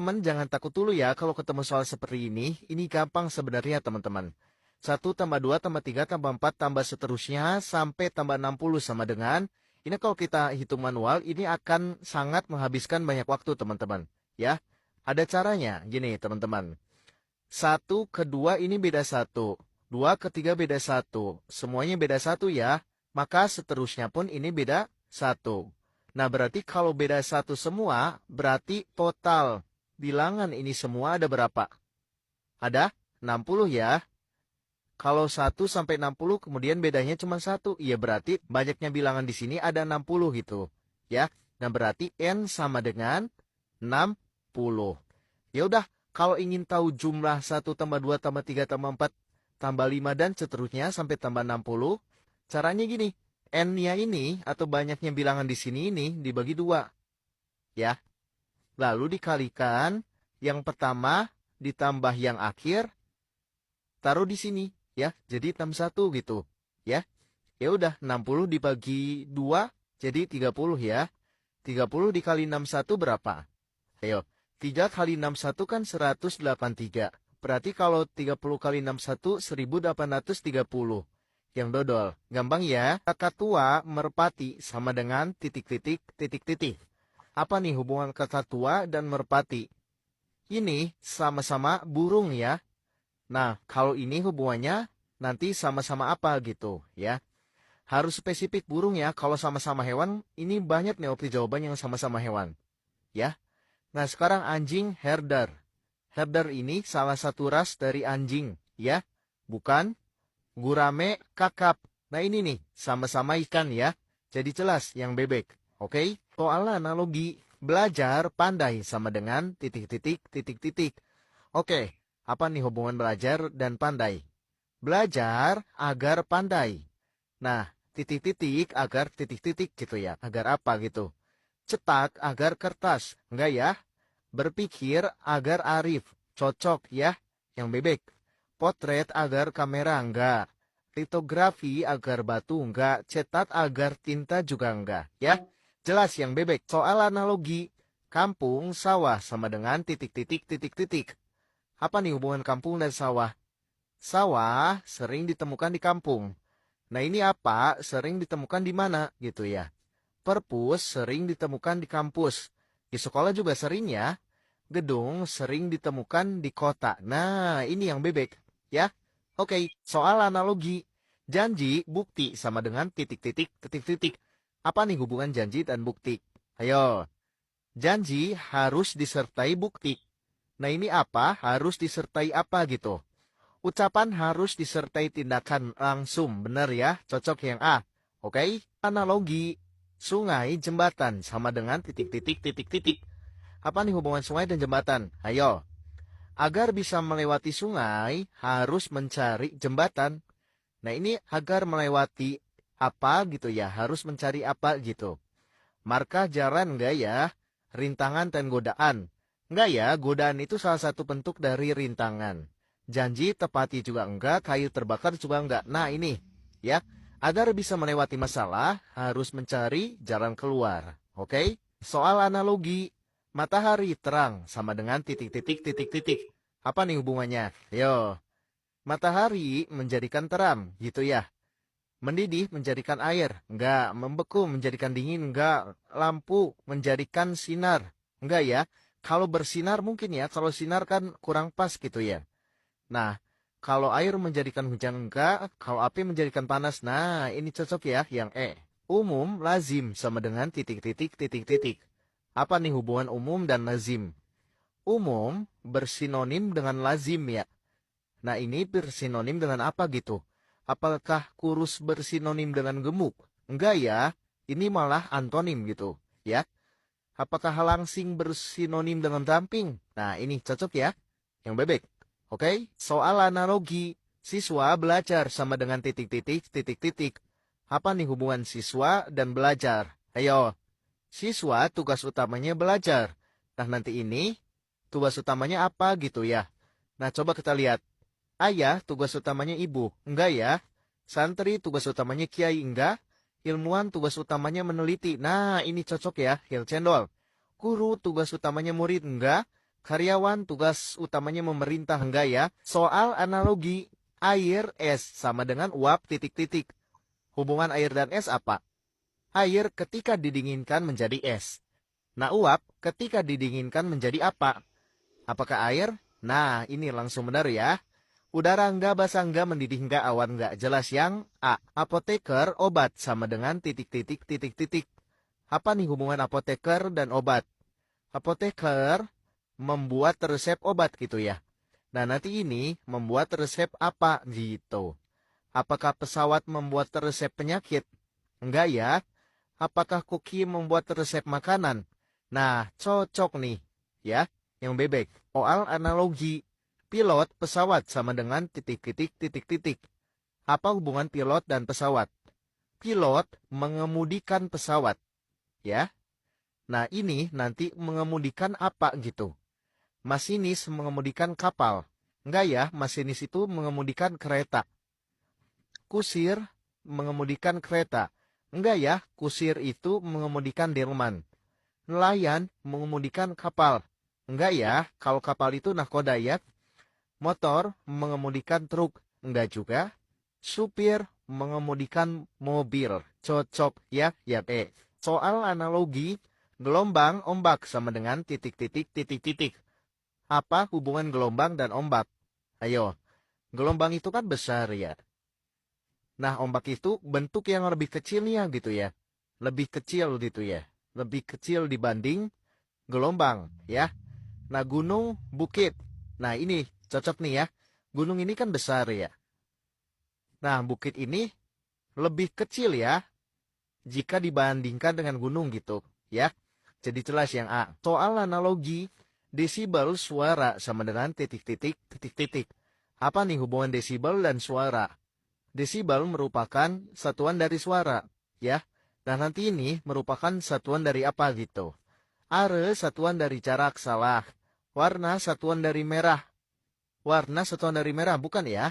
Teman jangan takut dulu ya kalau ketemu soal seperti ini. Ini gampang sebenarnya teman-teman. 1 tambah 2 tambah 3 tambah 4 tambah seterusnya sampai tambah 60 sama dengan. Ini kalau kita hitung manual ini akan sangat menghabiskan banyak waktu teman-teman. Ya, ada caranya. Gini teman-teman. 1 ke 2 ini beda 1. 2 ke 3 beda 1. Semuanya beda 1 ya. Maka seterusnya pun ini beda 1. Nah berarti kalau beda 1 semua berarti total bilangan ini semua ada berapa? Ada 60 ya. Kalau 1 sampai 60 kemudian bedanya cuma 1. Ya berarti banyaknya bilangan di sini ada 60 gitu. Ya. Nah berarti N sama dengan 60. Ya udah, kalau ingin tahu jumlah 1 tambah 2 tambah 3 tambah 4 tambah 5 dan seterusnya sampai tambah 60, caranya gini. N-nya ini atau banyaknya bilangan di sini ini dibagi 2. Ya. Lalu dikalikan yang pertama ditambah yang akhir taruh di sini ya. Jadi 61 gitu ya. Ya udah 60 dibagi 2 jadi 30 ya. 30 dikali 61 berapa? Ayo. 3 kali 61 kan 183. Berarti kalau 30 kali 61 1830. Yang dodol. Gampang ya. Kata tua merpati sama dengan titik-titik titik-titik. Apa nih hubungan kata tua dan merpati? Ini sama-sama burung ya. Nah, kalau ini hubungannya nanti sama-sama apa gitu ya. Harus spesifik burung ya. Kalau sama-sama hewan, ini banyak nih opsi jawaban yang sama-sama hewan. Ya. Nah, sekarang anjing herder. Herder ini salah satu ras dari anjing ya. Bukan gurame kakap. Nah, ini nih sama-sama ikan ya. Jadi jelas yang bebek. Oke? Soal analogi, belajar pandai sama dengan titik-titik titik-titik. Oke, apa nih hubungan belajar dan pandai? Belajar agar pandai. Nah, titik-titik agar titik-titik gitu ya. Agar apa gitu? Cetak agar kertas. Enggak ya? Berpikir agar arif. Cocok ya? Yang bebek. Potret agar kamera enggak. Litografi agar batu enggak. Cetak agar tinta juga enggak. Ya? Jelas yang bebek. Soal analogi. Kampung, sawah sama dengan titik-titik titik-titik. Apa nih hubungan kampung dan sawah? Sawah sering ditemukan di kampung. Nah ini apa? Sering ditemukan di mana gitu ya. Perpus sering ditemukan di kampus. Di sekolah juga sering ya. Gedung sering ditemukan di kota. Nah ini yang bebek ya. Oke, soal analogi. Janji, bukti sama dengan titik-titik titik-titik. Apa nih hubungan janji dan bukti? Ayo. Janji harus disertai bukti. Nah ini apa? Harus disertai apa gitu? Ucapan harus disertai tindakan langsung. Benar ya? Cocok yang A. Oke? Analogi. Sungai, jembatan sama dengan titik-titik titik-titik. Apa nih hubungan sungai dan jembatan? Ayo. Agar bisa melewati sungai, harus mencari jembatan. Nah ini agar melewati apa gitu ya? Harus mencari apa gitu. Markah jalan enggak ya? Rintangan dan godaan. Enggak ya, godaan itu salah satu bentuk dari rintangan. Janji tepati juga enggak, kayu terbakar juga enggak. Nah ini, ya. Agar bisa melewati masalah, harus mencari jalan keluar. Oke? Soal analogi, matahari terang sama dengan titik-titik titik-titik. Apa nih hubungannya? Yo, matahari menjadikan terang, gitu ya. Mendidih menjadikan air, enggak. Membeku menjadikan dingin, enggak. Lampu menjadikan sinar, enggak ya. Kalau bersinar mungkin ya, kalau sinar kan kurang pas gitu ya. Nah, kalau air menjadikan hujan enggak, kalau api menjadikan panas, nah ini cocok ya, yang E. Umum, lazim, sama dengan titik-titik titik-titik. Apa nih hubungan umum dan lazim? Umum bersinonim dengan lazim ya. Nah ini bersinonim dengan apa gitu? Apakah kurus bersinonim dengan gemuk? Enggak ya, ini malah antonim gitu ya. Apakah langsing bersinonim dengan ramping? Nah ini cocok ya, yang bebek. Oke, soal analogi. Siswa belajar sama dengan titik-titik titik-titik. Apa nih hubungan siswa dan belajar? Ayo, siswa tugas utamanya belajar. Nah nanti ini tugas utamanya apa gitu ya. Nah coba kita lihat. Ayah tugas utamanya ibu, enggak ya? Santri tugas utamanya kiai, enggak? Ilmuwan tugas utamanya meneliti. Nah, ini cocok ya, Hil Cendol. Guru tugas utamanya murid, enggak? Karyawan tugas utamanya memerintah, enggak ya? Soal analogi air es sama dengan uap titik-titik. Hubungan air dan es apa? Air ketika didinginkan menjadi es. Nah, uap ketika didinginkan menjadi apa? Apakah air? Nah, ini langsung benar ya. Udara enggak, basah enggak, mendidih enggak, awan enggak. Jelas yang A. Apoteker, obat sama dengan titik-titik titik-titik. Apa nih hubungan apoteker dan obat? Apoteker membuat resep obat gitu ya. Nah, nanti ini membuat resep apa gitu. Apakah pesawat membuat resep penyakit? Enggak ya. Apakah koki membuat resep makanan? Nah, cocok nih ya, yang bebek. Soal analogi pilot pesawat sama dengan titik-titik titik-titik. Apa hubungan pilot dan pesawat? Pilot mengemudikan pesawat, ya. Nah, ini nanti mengemudikan apa gitu. Masinis mengemudikan kapal. Enggak ya, masinis itu mengemudikan kereta. Kusir mengemudikan kereta. Enggak ya, kusir itu mengemudikan delman. Nelayan mengemudikan kapal. Enggak ya, kalau kapal itu nahkoda ya. Motor mengemudikan truk. Enggak juga. Supir mengemudikan mobil. Cocok ya, ya Soal analogi, gelombang ombak sama dengan titik-titik titik-titik. Apa hubungan gelombang dan ombak? Ayo, gelombang itu kan besar ya. Nah, ombak itu bentuk yang lebih kecilnya gitu ya. Lebih kecil gitu ya. Lebih kecil dibanding gelombang ya. Nah, gunung, bukit. Nah, ini cocok nih ya. Gunung ini kan besar ya. Nah, bukit ini lebih kecil ya jika dibandingkan dengan gunung gitu ya. Jadi jelas yang A. Soal analogi desibel suara sama dengan titik-titik titik-titik. Apa nih hubungan desibel dan suara? Desibel merupakan satuan dari suara, ya. Nah, nanti ini merupakan satuan dari apa gitu. Are satuan dari jarak, salah. Warna satuan dari merah. Warna satuan dari merah, bukan ya?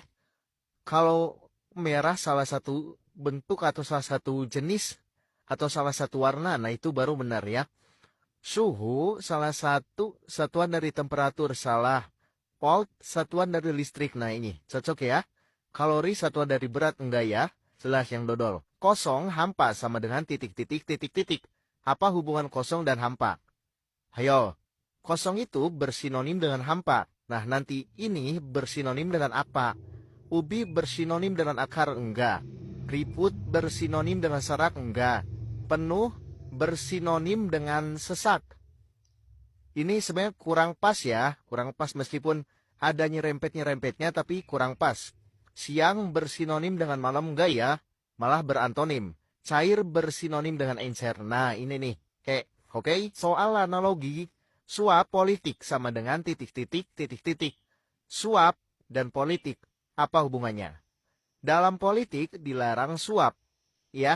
Kalau merah salah satu bentuk atau salah satu jenis atau salah satu warna, nah itu baru benar ya. Suhu salah satu satuan dari temperatur, salah. Volt satuan dari listrik, nah ini cocok ya. Kalori satuan dari berat, enggak ya. Jelas yang dodol. Kosong, hampa sama dengan titik-titik titik-titik. Apa hubungan kosong dan hampa? Hayo, kosong itu bersinonim dengan hampa. Nah, nanti ini bersinonim dengan apa? Ubi bersinonim dengan akar, enggak. Keriput bersinonim dengan serak, enggak. Penuh bersinonim dengan sesak. Ini sebenarnya kurang pas ya. Kurang pas meskipun ada nyerempet-nyerempetnya tapi kurang pas. Siang bersinonim dengan malam, enggak ya. Malah berantonim. Cair bersinonim dengan encer. Nah, ini nih. Oke. Soal analogi, suap politik sama dengan titik-titik titik-titik. Suap dan politik, apa hubungannya? Dalam politik dilarang suap, ya.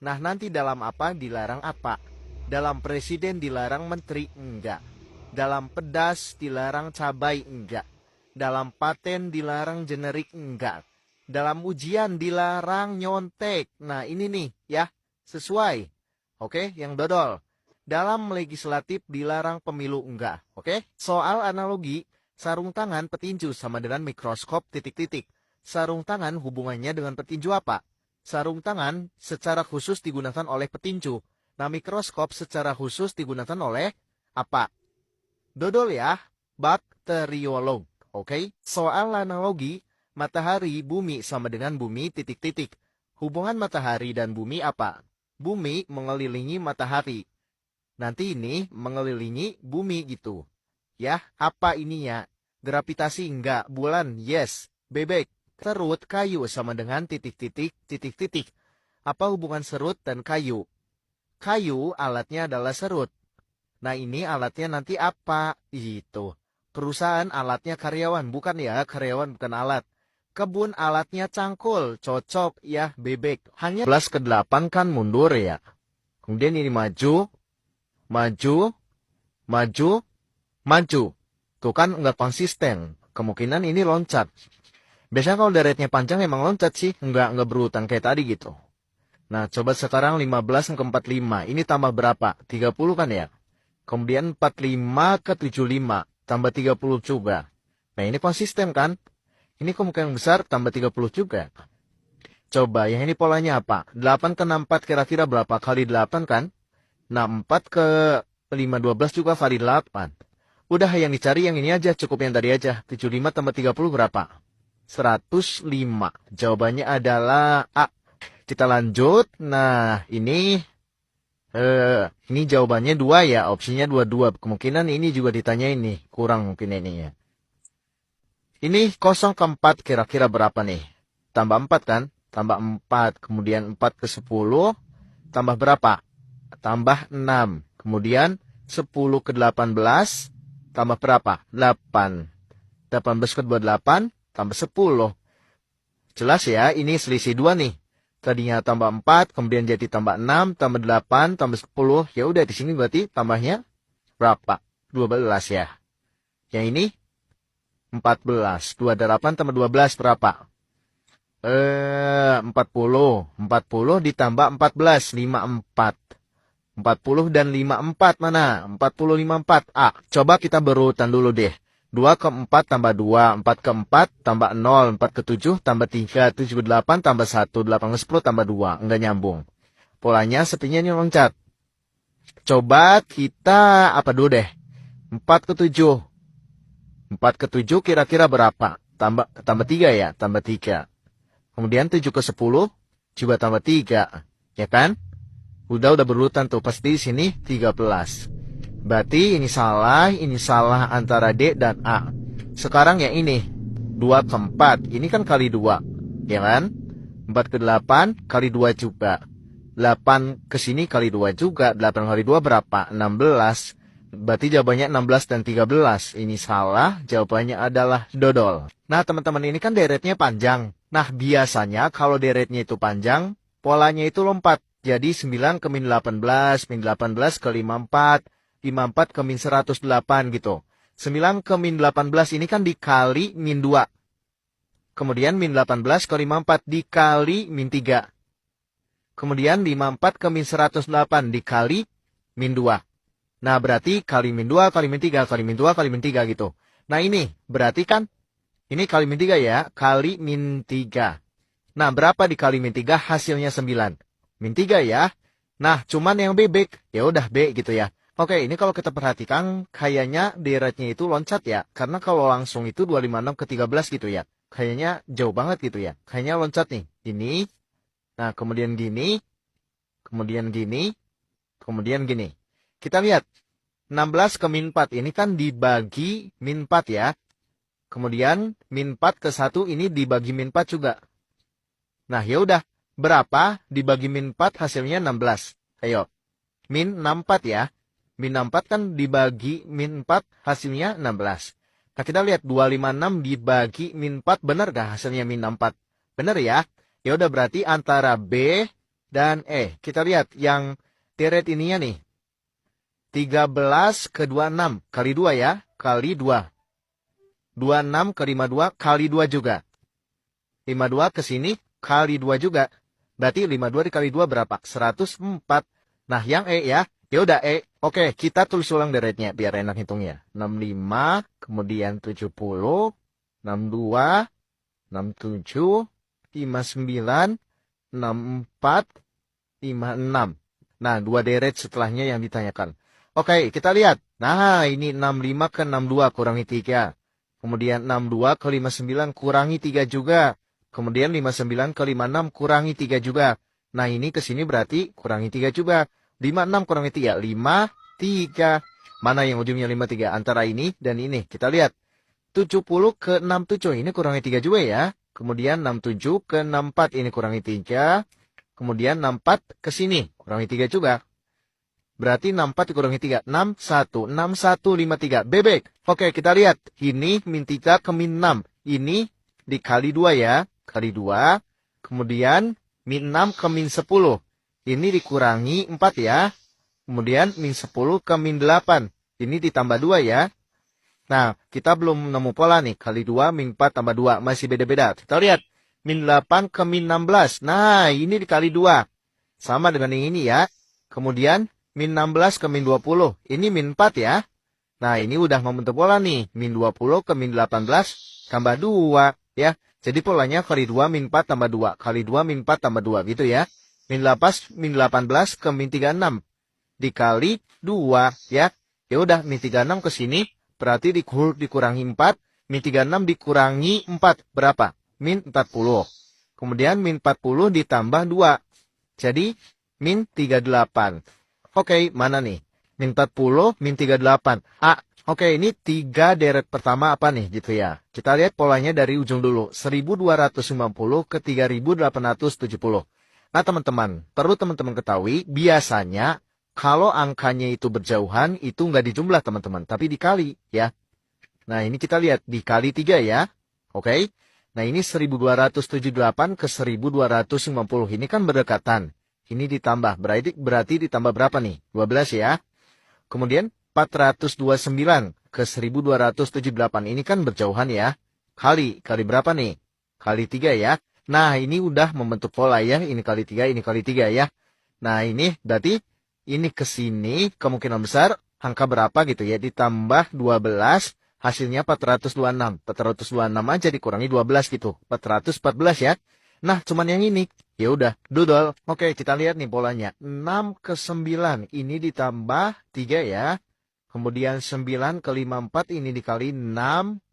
Nah, nanti dalam apa dilarang apa? Dalam presiden dilarang menteri, enggak. Dalam pedas dilarang cabai, enggak. Dalam paten dilarang generik, enggak. Dalam ujian dilarang nyontek. Nah, ini nih, ya. Sesuai. Oke, yang dodol. Dalam legislatif dilarang pemilu, enggak. Oke, soal analogi, sarung tangan petinju sama dengan mikroskop titik-titik. Sarung tangan hubungannya dengan petinju apa? Sarung tangan secara khusus digunakan oleh petinju. Nah, mikroskop secara khusus digunakan oleh apa? Dodol ya, bakteriolog. Oke, soal analogi, matahari, bumi sama dengan bumi titik-titik. Hubungan matahari dan bumi apa? Bumi mengelilingi matahari. Nanti ini mengelilingi bumi gitu. Ya, apa ininya? Gravitasi enggak, bulan yes, bebek. Serut, kayu sama dengan titik-titik titik-titik. Apa hubungan serut dan kayu? Kayu alatnya adalah serut. Nah, ini alatnya nanti apa? Itu. Perusahaan alatnya karyawan, bukan ya, karyawan bukan alat. Kebun alatnya cangkul, cocok ya, bebek. Hanya 11 ke 8 kan mundur ya. Kemudian ini maju, maju, maju, maju. Tuh kan nggak konsisten. Kemungkinan ini loncat. Biasanya kalau deretnya panjang emang loncat sih, nggak berurutan kayak tadi gitu. Nah, coba sekarang 15 ke 45. Ini tambah berapa? 30 kan ya? Kemudian 45 ke 75. tambah 30 juga. Nah, ini konsisten kan? Ini kemungkinan besar tambah 30 juga. Coba, yang ini polanya apa? 8 ke 64 kira-kira berapa kali 8 kan? Nah, 4 ke 5, 12 juga kali 8. Udah, yang dicari yang ini aja, cukup yang tadi aja. 75 tambah 30 berapa? 105. Jawabannya adalah A. Kita lanjut. Nah, ini jawabannya 2 ya. Opsinya 22. Kemungkinan ini juga ditanya ini. Kurang mungkin ini ya. Ini 0 ke 4 kira-kira berapa nih? Tambah 4 kan? Tambah 4. Kemudian 4 ke 10. Tambah berapa? Tambah 6. Kemudian 10 ke 18. Tambah berapa? 8. 18 ke 28. Tambah 10. Jelas ya, ini selisih 2 nih. Tadinya tambah 4, kemudian jadi tambah 6, tambah 8, tambah 10. Ya udah, di sini berarti tambahnya berapa? 12 ya. Yang ini 14. 28 tambah 12 berapa? 40. 40 ditambah 14, 54. 40 dan 54 mana? 40, 54. Coba kita berurutan dulu deh. 2 ke 4 tambah 2, 4 ke 4 tambah 0, 4 ke 7 tambah 3, 7 ke 8 tambah 1, 8 ke 10 tambah 2. Enggak nyambung. Polanya sepertinya ini loncat. Coba kita apa dulu deh? 4 ke 7. 4 ke 7 kira-kira berapa? Tambah 3 ya, tambah 3. Kemudian 7 ke 10 juga tambah 3. Ya kan? Udah berurutan tuh. Pasti di sini 13. Berarti ini salah antara D dan A. Sekarang yang ini 2 ke 4. Ini kan kali 2. Ya kan? 4 ke 8 kali 2 juga. 8 ke sini kali 2 juga. 8 kali 2 berapa? 16. Berarti jawabannya 16 dan 13. Ini salah. Jawabannya adalah dodol. Nah, teman-teman, ini kan deretnya panjang. Nah, biasanya kalau deretnya itu panjang, polanya itu lompat. Jadi 9 ke min 18, min 18 ke 54, 54 ke min 108 gitu. 9 ke min 18 ini kan dikali min 2. Kemudian min 18 ke 54 dikali min 3. Kemudian 54 ke min 108 dikali min 2. Nah, berarti kali min 2, kali min 3, kali min 2, kali min 3 gitu. Nah, ini berarti kan, ini kali min 3 ya, kali min 3. Nah, berapa dikali min 3? Hasilnya 9. Min 3 ya. Nah, cuman yang B, ya udah B gitu ya. Oke, ini kalau kita perhatikan, kayaknya deretnya itu loncat ya. Karena kalau langsung itu 256 ke 13 gitu ya. Kayaknya jauh banget gitu ya. Kayaknya loncat nih. Ini, nah kemudian gini, kemudian gini, kemudian gini. Kita lihat, 16 ke min 4 ini kan dibagi min 4 ya. Kemudian min 4 ke 1 ini dibagi min 4 juga. Nah, ya udah, berapa dibagi min 4 hasilnya 16. Ayo, min 64 ya. Min 64 kan dibagi min 4 hasilnya 16. Nah, kita lihat 256 dibagi min 4 benar gak hasilnya min 64? Benar ya? Ya udah, berarti antara B dan E. Kita lihat yang deret ininya nih. 13 ke 26 kali 2 ya, kali 2. 26 ke 52 kali 2 juga. 52 ke sini kali 2 juga. Berarti 52 dikali 2 berapa? 104. Nah, yang E ya. Ya udah E. Oke, kita tulis ulang deretnya biar enak hitungnya. 65, kemudian 70, 62, 67, 59, 64, 56. Nah, 2 deret setelahnya yang ditanyakan. Oke, kita lihat. Nah, ini 65 ke 62 kurangi 3. Kemudian 62 ke 59 kurangi 3 juga. Kemudian 59 ke 56 kurangi 3 juga. Nah, ini ke sini berarti kurangi 3 juga. 56 kurangi 3. 53. Mana yang ujungnya 53? Antara ini dan ini. Kita lihat. 70 ke 67. Ini kurangi 3 juga ya. Kemudian 67 ke 64. Ini kurangi 3. Kemudian 64 ke sini. Kurangi 3 juga. Berarti 64 dikurangi 3. 61. 6153. Bebek. Oke, kita lihat. Ini min 3 ke min 6. Ini dikali 2 ya. Kali 2. Kemudian min 6 ke min 10. Ini dikurangi 4 ya. Kemudian min 10 ke min 8. Ini ditambah 2 ya. Nah, kita belum nemu pola nih. Kali 2, min 4 tambah 2. Masih beda-beda. Kita lihat. Min 8 ke min 16. Nah, ini dikali 2. Sama dengan yang ini ya. Kemudian min 16 ke min 20. Ini min 4 ya. Nah, ini udah membentuk pola nih. Min 20 ke min 18 tambah 2. Ya. Jadi polanya kali 2 min 4 tambah 2. Kali 2 min 4 tambah 2. Gitu ya. Min 18 ke min 36. Dikali 2. Ya. Ya udah, min 36 ke sini. Berarti dikurangi 4. Min 36 dikurangi 4. Berapa? Min 40. Kemudian min 40 ditambah 2. Jadi min 38. Oke, mana nih? Min 40, min 38. Oke, ini 3 deret pertama apa nih gitu ya. Kita lihat polanya dari ujung dulu. 1250 ke 3870. Nah teman-teman, perlu teman-teman ketahui, biasanya kalau angkanya itu berjauhan, itu nggak dijumlah teman-teman, tapi dikali ya. Nah ini kita lihat, dikali 3 ya. Oke, nah ini 1278 ke 1250. Ini kan berdekatan. Ini ditambah, berarti ditambah berapa nih? 12 ya. Kemudian 429 ke 1278. Ini kan berjauhan ya. Kali berapa nih? Kali 3 ya. Nah ini udah membentuk pola ya. Ini kali 3, ini kali 3 ya. Nah ini berarti ini ke sini kemungkinan besar angka berapa gitu ya. Ditambah 12, hasilnya 426. 426 aja dikurangi 12 gitu. 414 ya. Nah cuman yang ini. Ya udah, dodol. Oke, kita lihat nih polanya. 6 ke 9 ini ditambah 3 ya. Kemudian 9 ke 54 ini dikali 6.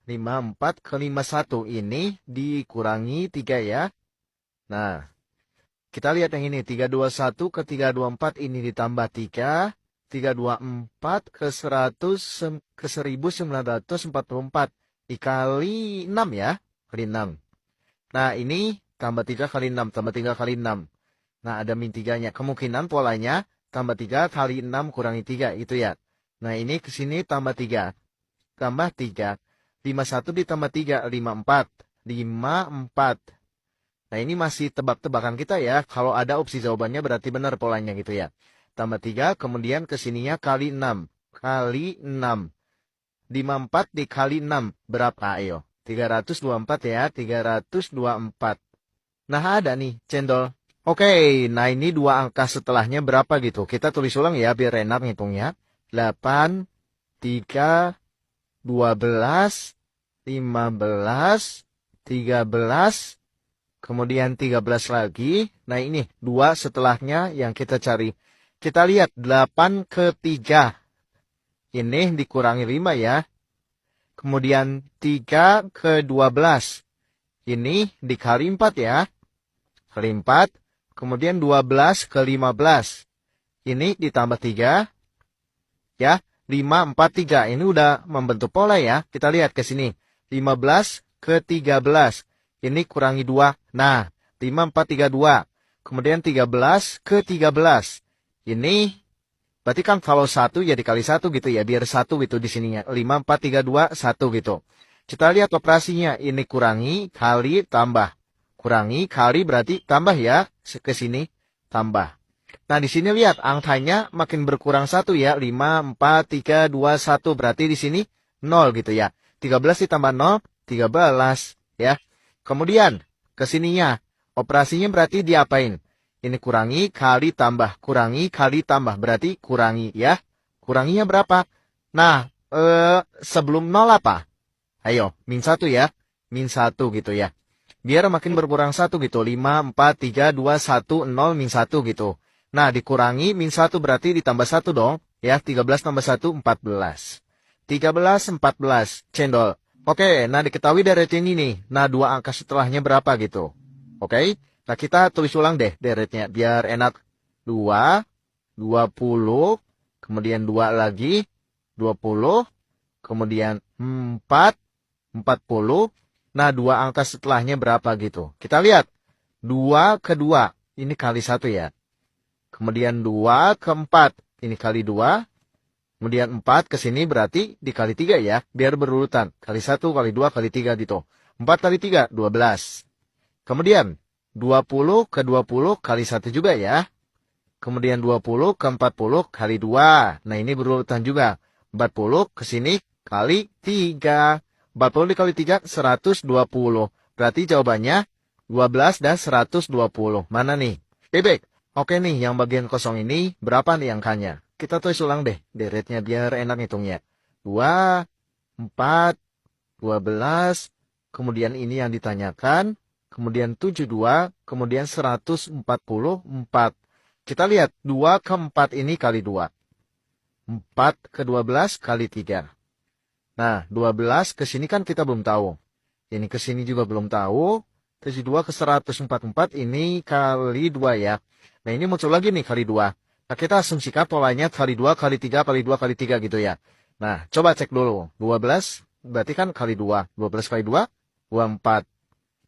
54 ke 51 ini dikurangi 3 ya. Nah, kita lihat yang ini. 321 ke 324 ini ditambah 3. 324 ke 100 ke 1944 dikali 6 ya. Kali 6. Nah, ini tambah 3 kali 6, tambah 3 kali 6. Nah, ada min 3-nya. Kemungkinan polanya tambah 3 kali 6 kurangi 3, itu ya. Nah, ini ke sini tambah 3. Tambah 3. 51 ditambah 3, 54. 54. Nah, ini masih tebak-tebakan kita ya. Kalau ada opsi jawabannya berarti benar polanya gitu ya. Tambah 3, kemudian ke sininya kali 6. Kali 6. 54 dikali 6. Berapa? Ayo. 324 ya. 324. Nah ada nih cendol. Oke, nah ini dua angka setelahnya berapa gitu. Kita tulis ulang ya biar enak ngitungnya. 8, 3, 12, 15, 13, kemudian 13 lagi. Nah ini dua setelahnya yang kita cari. Kita lihat 8 ke 3. Ini dikurangi 5 ya. Kemudian 3 ke 12. Ini dikali 4 ya. Kali 4. Kemudian 12 ke 15. Ini ditambah 3. Ya. 5, 4, 3. Ini udah membentuk pola ya. Kita lihat ke sini. 15 ke 13. Ini kurangi 2. Nah. 5, 4, 3, 2. Kemudian 13 ke 13. Ini. Berarti kan kalau 1 ya dikali 1 gitu ya. Biar 1 gitu di sininya. 5, 4, 3, 2, 1 gitu. Kita lihat operasinya. Ini kurangi, kali, tambah. Kurangi, kali berarti tambah ya. Ke sini, tambah. Nah, di sini lihat angkanya makin berkurang 1 ya. 5, 4, 3, 2, 1. Berarti di sini 0 gitu ya. 13 ditambah 0, 13 ya. Kemudian, ke sininya. Operasinya berarti diapain? Ini kurangi, kali, tambah. Kurangi, kali, tambah. Berarti kurangi ya. Kuranginya berapa? Nah, sebelum 0 apa? Ayo, min 1 ya. Min 1 gitu ya. Biar makin berkurang 1 gitu. 5, 4, 3, 2, 1, 0, min 1 gitu. Nah, dikurangi min 1 berarti ditambah 1 dong. Ya, 13 tambah 1, 14. 13, 14. Cendol. Oke, nah diketahui deretnya ini nih. Nah, dua angka setelahnya berapa gitu. Oke, nah kita tulis ulang deh deretnya. Biar enak. 2, 20, kemudian 2 lagi. 20, kemudian 4, 40. Nah, dua angka setelahnya berapa gitu. Kita lihat. 2 ke 2. Ini kali 1 ya. Kemudian 2 ke 4. Ini kali 2. Kemudian 4 ke sini berarti dikali 3 ya. Biar berurutan. Kali 1, kali 2, kali 3 gitu. 4 kali 3, 12. Kemudian 20 ke 20 kali 1 juga ya. Kemudian 20 ke 40 kali 2. Nah, ini berurutan juga. 40 ke sini kali 3. 40 dikali 3, 120. Berarti jawabannya 12 dan 120. Mana nih? Bebek. Oke nih, yang bagian kosong ini berapa nih angkanya? Kita tulis ulang deh, deretnya biar enak hitungnya. 2, 4, 12, kemudian ini yang ditanyakan, kemudian 72, kemudian 144. Kita lihat 2 ke 4 ini kali 2. 4 ke 12 kali 3. Nah, 12 ke sini kan kita belum tahu. Ini ke sini juga belum tahu. 72 ke 144 ini kali 2 ya. Nah, ini muncul lagi nih kali 2. Nah, kita asumsikan polanya kali 2, kali 3, kali 2, kali 3 gitu ya. Nah, coba cek dulu. 12 berarti kan kali 2. 12 kali 2, 24.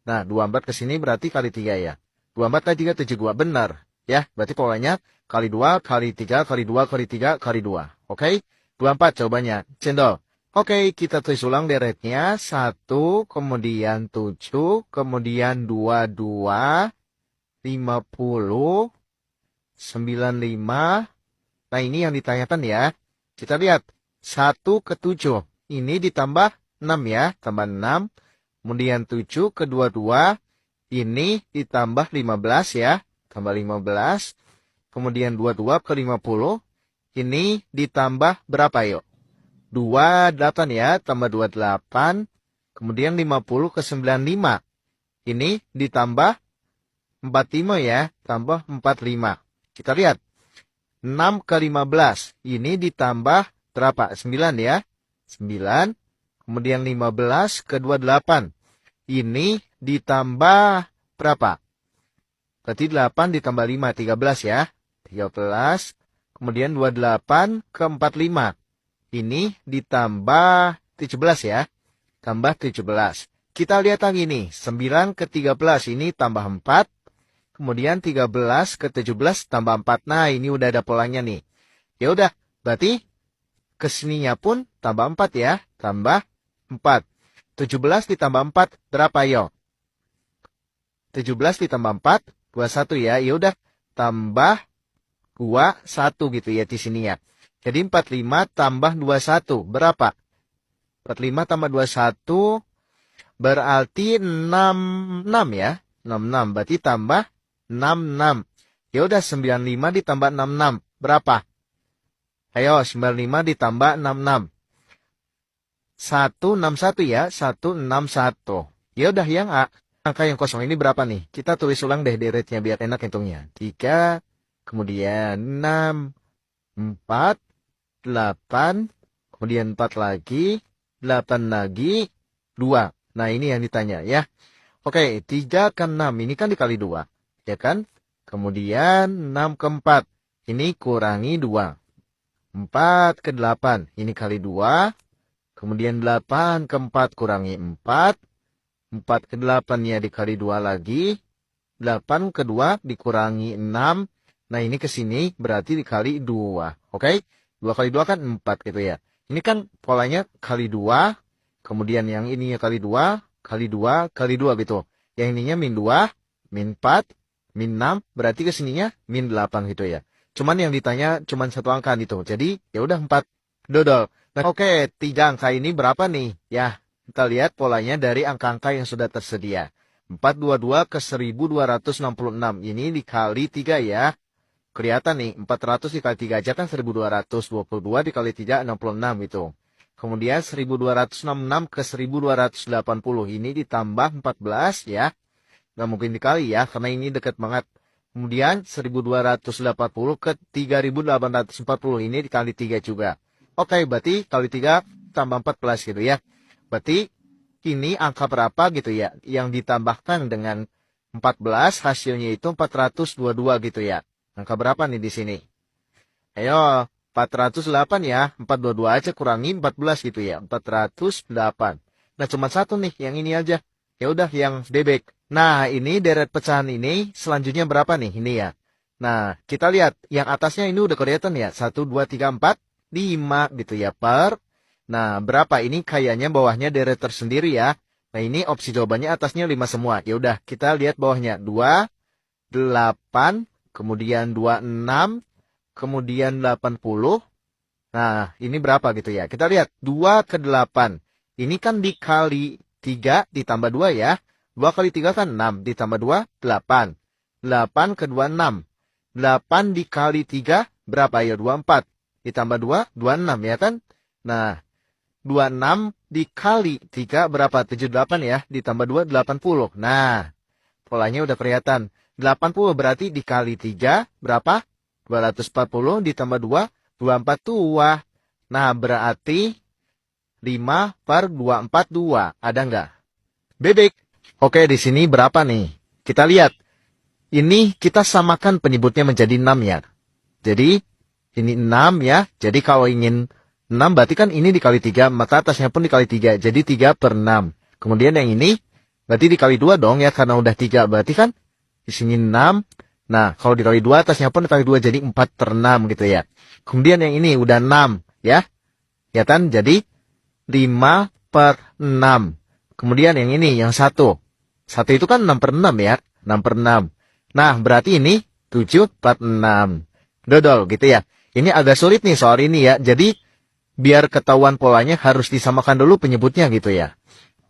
Nah, 24 ke sini berarti kali 3 ya. 24 kali 3, 72. Benar. Ya, berarti polanya kali 2, kali 3, kali 2, kali 3, kali 2. Oke? 24 jawabannya. Cendol. Oke, kita tulis ulang deretnya. 1, kemudian 7, kemudian 22, 50, 95. Nah, ini yang ditanyakan ya. Kita lihat. 1 ke 7. Ini ditambah 6 ya. Tambah 6. Kemudian 7 ke 22. Ini ditambah 15 ya. Tambah 15. Kemudian 22 ke 50. Ini ditambah berapa yuk? 28 ya, tambah 28. Kemudian 50 ke 95. Ini ditambah 45 ya, tambah 45. Kita lihat. 6 ke 15. Ini ditambah berapa? 9 ya. 9. Kemudian 15 ke 28. Ini ditambah berapa? Berarti 8 ditambah 5, 13 ya. 13. Kemudian 28 ke 45. Ini ditambah 17 ya. Tambah 17. Kita lihat lagi nih. 9 ke 13 ini tambah 4. Kemudian 13 ke 17 tambah 4. Nah, ini udah ada polanya nih. Ya udah, berarti kesininya pun tambah 4 ya. Tambah 4. 17 ditambah 4 berapa yo? 17 ditambah 4, 21 ya. Ya udah, tambah 21 gitu ya di sini ya. Jadi 45 tambah 21 berapa? 45 tambah 21 berarti 66 ya. 66 berarti tambah 66. Ya udah 95 ditambah 66 berapa? Ayo 95 ditambah 66. 161 ya, 161. Ya udah yang A. Angka yang kosong ini berapa nih? Kita tulis ulang deh deretnya biar enak hitungnya. 3, kemudian 6, 4, 8, kemudian 4 lagi, 8 lagi, 2. Nah, ini yang ditanya ya. Oke, 3 ke 6, ini kan dikali 2. Ya kan? Kemudian 6 ke 4, ini kurangi 2. 4 ke 8, ini kali 2. Kemudian 8 ke 4 kurangi 4. 4 ke 8 ya dikali 2 lagi. 8 ke 2 dikurangi 6. Nah, ini ke sini berarti dikali 2. Oke? 2 kali 2 kan 4 gitu ya. Ini kan polanya kali 2. Kemudian yang ininya kali 2. Kali 2. Kali 2 gitu. Yang ininya min 2. Min 4. Min 6. Berarti ke sininya min 8 gitu ya. Cuman yang ditanya cuman satu angka gitu. Jadi ya udah 4. Dodol. Nah, oke. 3 angka ini berapa nih? Ya. Kita lihat polanya dari angka-angka yang sudah tersedia. 422 ke 1266. Ini dikali 3 ya. Kelihatan nih, 400 dikali 3 aja kan 1222 dikali 3, 66 itu. Kemudian 1266 ke 1280. Ini ditambah 14 ya. Nggak mungkin dikali ya, karena ini dekat banget. Kemudian 1280 ke 3840. Ini dikali 3 juga. Oke, berarti kali 3 tambah 14 gitu ya. Berarti ini angka berapa gitu ya. Yang ditambahkan dengan 14 hasilnya itu 422 gitu ya. Angka berapa nih di sini? Ayo, 408 ya. 422 aja kurangi 14 gitu ya. 408. Nah, cuma satu nih yang ini aja. Ya udah yang bebek. Nah, ini deret pecahan ini selanjutnya berapa nih? Ini ya. Nah, kita lihat yang atasnya ini udah kelihatan ya. 1 2 3 4 5 gitu ya per. Nah, berapa? Ini kayaknya bawahnya deret tersendiri ya. Nah, ini opsi jawabannya atasnya 5 semua. Ya udah, kita lihat bawahnya. 2, 8, kemudian 26, kemudian 80. Nah, ini berapa gitu ya? Kita lihat. 2 ke 8. Ini kan dikali 3 ditambah 2 ya. 2 kali 3 kan 6. Ditambah 2, 8. 8 ke 2, 6. 8 dikali 3, berapa ya? 24. Ditambah 2, 26 ya kan? Nah, 26 dikali 3 berapa? 78 ya. Ditambah 2, 80. Nah, polanya udah kelihatan. 80 berarti dikali 3 berapa? 240 ditambah 2, 24 tua. Nah, berarti 5/242. Ada nggak? Bebek. Oke, di sini berapa nih? Kita lihat. Ini kita samakan penyebutnya menjadi 6 ya. Jadi, ini 6 ya. Jadi kalau ingin 6 berarti kan ini dikali 3, maka atasnya pun dikali 3. Jadi 3/6. Kemudian yang ini berarti dikali 2 dong ya, karena udah 3. Berarti kan di sini 6. Nah, kalau dikali 2, atasnya pun dikali 2, jadi 4/6 gitu ya. Kemudian yang ini udah 6 ya. Ya kan? Jadi 5/6. Kemudian yang ini, yang 1. 1 itu kan 6/6 ya. 6/6. Nah, berarti ini 7/6. Dodol gitu ya. Ini agak sulit nih soal ini ya. Jadi, biar ketahuan polanya harus disamakan dulu penyebutnya gitu ya.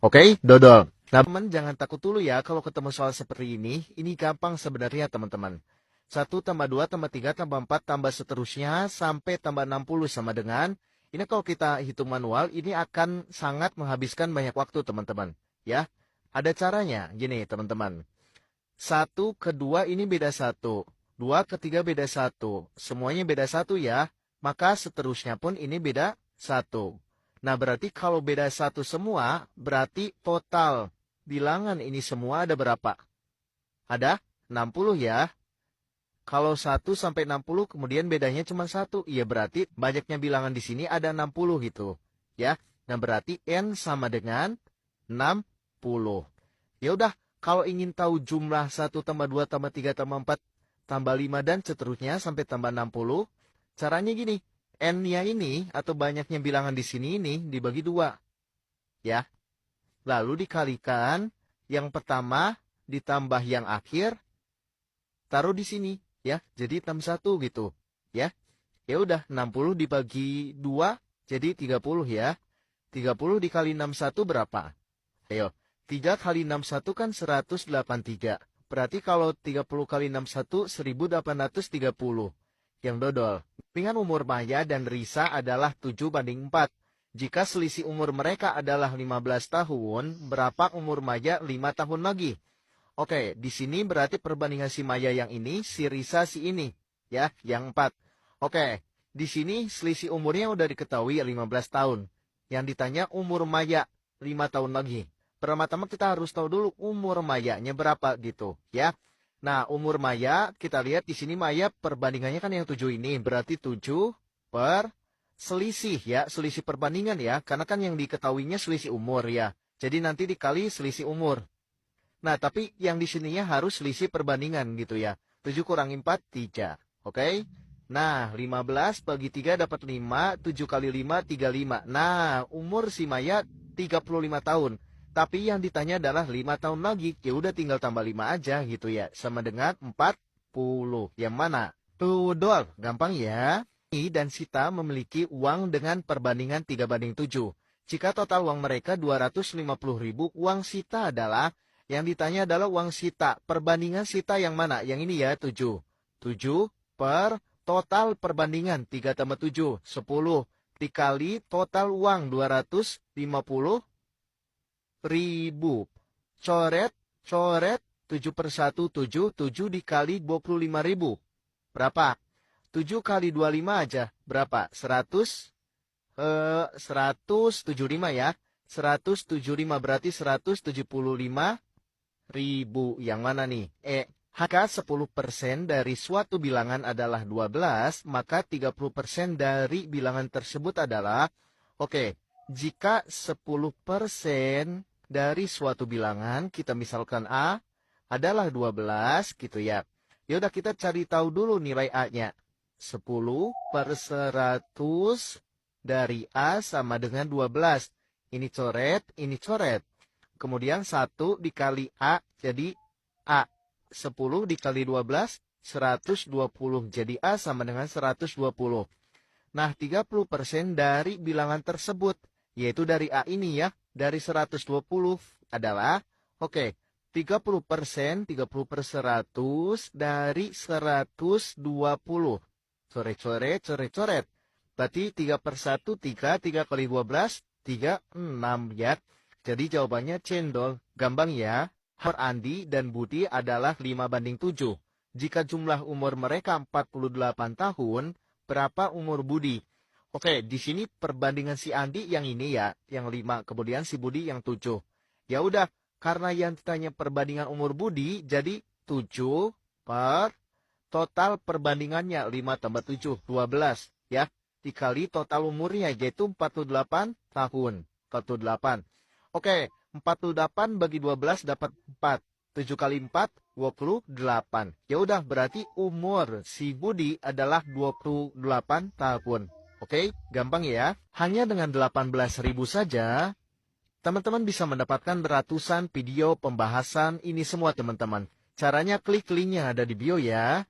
Oke, dodol. Nah, teman jangan takut dulu ya kalau ketemu soal seperti ini. Ini gampang sebenarnya teman-teman. 1 tambah 2 tambah 3 tambah 4 tambah seterusnya sampai tambah 60 sama dengan. Ini kalau kita hitung manual, ini akan sangat menghabiskan banyak waktu teman-teman. Ya, ada caranya. Gini teman-teman. 1 ke 2 ini beda 1. 2 ke 3 beda 1. Semuanya beda 1 ya. Maka seterusnya pun ini beda 1. Nah berarti kalau beda 1 semua, berarti total bilangan ini semua ada berapa? Ada 60 ya. Kalau 1 sampai 60 kemudian bedanya cuma 1. Ya berarti banyaknya bilangan di sini ada 60 gitu. Ya. Nah berarti N sama dengan 60. Ya udah, kalau ingin tahu jumlah 1 tambah 2 tambah 3 tambah 4 tambah 5 dan seterusnya sampai tambah 60, caranya gini. N-nya ini atau banyaknya bilangan di sini ini dibagi 2. Ya. Lalu dikalikan yang pertama ditambah yang akhir taruh di sini ya. Jadi 61 gitu. Ya. Ya udah 60 dibagi 2 jadi 30 ya. 30 dikali 61 berapa? Ayo. 3 kali 61 kan 183. Berarti kalau 30 kali 61, 1830. Yang dodol. Dengan umur Maya dan Risa adalah 7/4. Jika selisih umur mereka adalah 15 tahun, berapa umur Maya 5 tahun lagi? Oke, di sini berarti perbandingan si Maya yang ini, si Risa si ini. Ya, yang 4. Oke, di sini selisih umurnya udah diketahui 15 tahun. Yang ditanya umur Maya 5 tahun lagi. Pertama-tama kita harus tahu dulu umur Mayanya berapa gitu ya. Nah umur Maya kita lihat di sini Maya perbandingannya kan yang 7 ini. Berarti 7 per selisih ya. Selisih perbandingan ya. Karena kan yang diketahuinya selisih umur ya. Jadi nanti dikali selisih umur. Nah tapi yang di sininya harus selisih perbandingan gitu ya. 7 kurangi 4, 3. Oke. Nah 15 bagi 3 dapat 5. 7 kali 5, 35. Nah umur si Maya 35 tahun. Tapi yang ditanya adalah 5 tahun lagi. Ya udah tinggal tambah 5 aja gitu ya. Sama dengan 40. Yang mana? Tuh doang. Gampang ya. I dan Sita memiliki uang dengan perbandingan 3/7. Jika total uang mereka 250.000, uang Sita adalah, yang ditanya adalah uang Sita. Perbandingan Sita yang mana? Yang ini ya 7. 7 per total perbandingan 3 tambah 7. 10. Dikali total uang 250.000. Coret, 7/1, 7. 7 dikali 25.000. Berapa? 7 kali 25 aja. Berapa? 175 ya. 175 berarti 175.000. Yang mana nih? Jika 10% dari suatu bilangan adalah 12, maka 30% dari bilangan tersebut adalah, oke, jika 10% dari suatu bilangan, kita misalkan A, adalah 12, gitu ya. Yaudah kita cari tahu dulu nilai A-nya. 10/100 dari A sama dengan 12. Ini coret, ini coret. Kemudian 1 dikali A, jadi A. 10 dikali 12, 120. Jadi A sama dengan 120. Nah, 30% dari bilangan tersebut, yaitu dari A ini ya, dari 120 adalah, oke, 30%, 30/100 dari 120. Coret-coret, coret-coret. Berarti 3/1, 3, 3 kali 12, 36 ya. Jadi jawabannya cendol. Gampang ya. Umur Andi dan Budi adalah 5:7. Jika jumlah umur mereka 48 tahun, berapa umur Budi? Oke, di sini perbandingan si Andi yang ini ya, yang 5, kemudian si Budi yang 7. Ya udah, karena yang ditanya perbandingan umur Budi, jadi 7 per total perbandingannya 5 tambah 7, 12 ya. Dikali total umurnya yaitu 48 tahun. 48. Oke, 48 bagi 12 dapat 4. 7 kali 4, 28. Ya udah, berarti umur si Budi adalah 28 tahun. Oke, gampang ya. Hanya dengan 18.000 saja, teman-teman bisa mendapatkan ratusan video pembahasan ini semua teman-teman. Caranya klik link yang ada di bio ya.